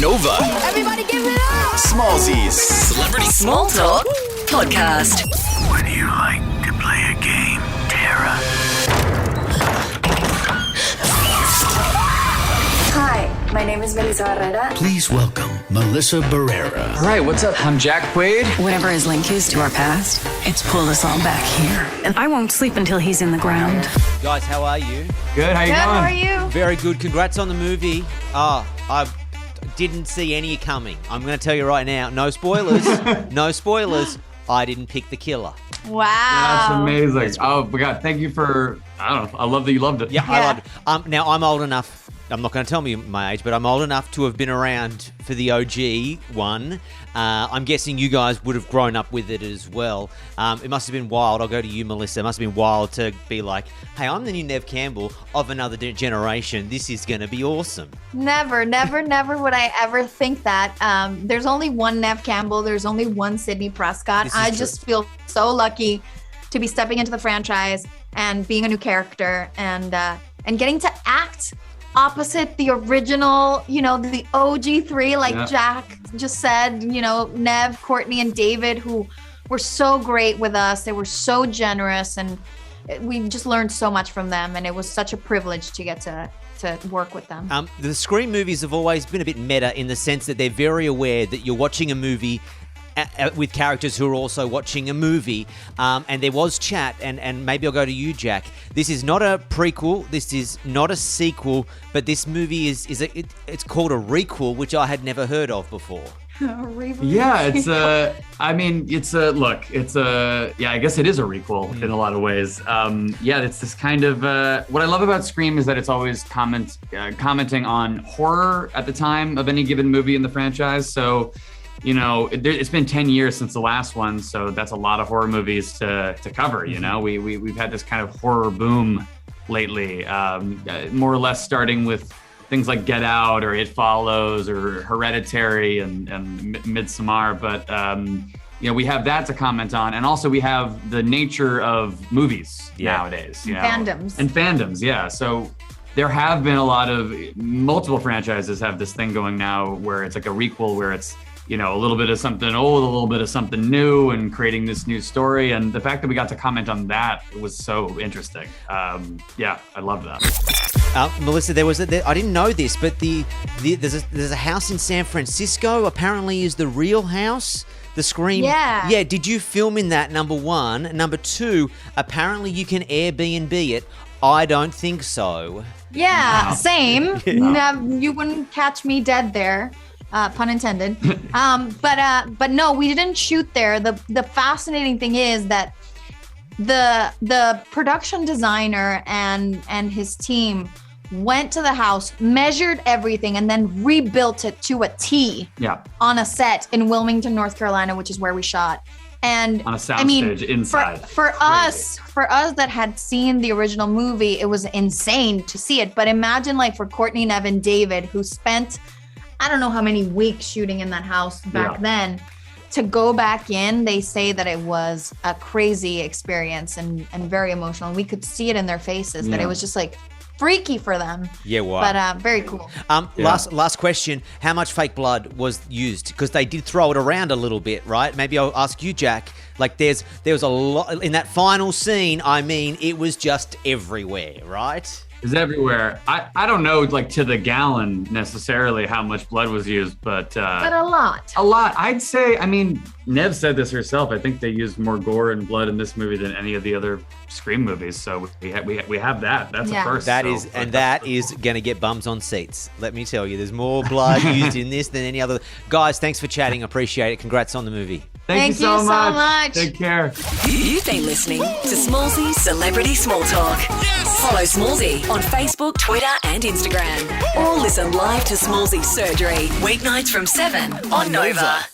Nova. Everybody give it up! Smallzy's Celebrity Small Talk Podcast. Would you like to play a game, Tara? Hi, my name is Melissa Barrera. Please welcome Melissa Barrera. All right, what's up? I'm Jack Quaid. Whatever his link is to our past, it's pulled us all back here. And I won't sleep until he's in the ground. Guys, how are you? Good, how you Good, going? how are you? Very good. Congrats on the movie. I didn't see any coming. I'm going to tell you right now. No spoilers. No spoilers. I didn't pick the killer. Wow. That's amazing. Oh my God, thank you for, I don't know, I love that you loved it. Yeah, I loved it. Now, I'm old enough. I'm not going to tell me my age, but I'm old enough to have been around for the OG one. I'm guessing you guys would have grown up with it as well. It must have been wild. I'll go to you, Melissa. It must have been wild to be like, hey, I'm the new Nev Campbell of another generation. This is going to be awesome. Never would I ever think that. There's only one Nev Campbell. There's only one Sidney Prescott. I just feel so lucky to be stepping into the franchise and being a new character and getting to act opposite the original, the OG3, like Jack just said, Nev, Courtney, and David, who were so great with us. They were so generous, and we just learned so much from them, and it was such a privilege to get to work with them. The Scream movies have always been a bit meta in the sense that they're very aware that you're watching a movie with characters who are also watching a movie, and there was chat, and maybe I'll go to you, Jack. This is not a prequel, this is not a sequel, but this movie it's called a requel, which I had never heard of before. Yeah, it's I guess it is a requel in a lot of ways. It's this kind of, what I love about Scream is that it's always commenting on horror at the time of any given movie in the franchise. So, it's been 10 years since the last one, so that's a lot of horror movies to cover. We've had this kind of horror boom lately, more or less starting with things like Get Out or It Follows or Hereditary and Midsommar. But we have that to comment on, and also we have the nature of movies nowadays. Fandoms, yeah. So there have been multiple franchises have this thing going now where it's like a requel, where it's a little bit of something old, a little bit of something new, and creating this new story. And the fact that we got to comment on that was so interesting. I love that. Melissa, I didn't know this, but there's a house in San Francisco. Apparently, is the real house. The Scream. Yeah. Yeah. Did you film in that? Number one. Number two. Apparently, you can Airbnb it. I don't think so. Yeah, same. You wouldn't catch me dead there. Pun intended. But no, we didn't shoot there. The fascinating thing is that the production designer and his team went to the house, measured everything, and then rebuilt it to a T on a set in Wilmington, North Carolina, which is where we shot. And on a soundstage inside. For us that had seen the original movie, it was insane to see it. But imagine for Courtney, Nev, and David, who spent I don't know how many weeks shooting in that house back then. To go back in, they say that it was a crazy experience and very emotional. And we could see it in their faces that it was just freaky for them. Yeah, wow. But very cool. Last question. How much fake blood was used? Because they did throw it around a little bit, right? Maybe I'll ask you, Jack. There was a lot in that final scene. I mean, it was just everywhere, right? Is everywhere. I don't know to the gallon necessarily how much blood was used, but a lot. A lot. I'd say, Nev said this herself. I think they used more gore and blood in this movie than any of the other Scream movies. So we have that. That's a first. That is going to get bums on seats. Let me tell you, there's more blood used in this than any other. Guys, thanks for chatting. Appreciate it. Congrats on the movie. Thank you so much. Take care. You've been listening to Smallzy Celebrity Small Talk. Yes! Follow Smallzy on Facebook, Twitter, and Instagram. Or listen live to Smallzy Surgery, weeknights from 7 on Nova.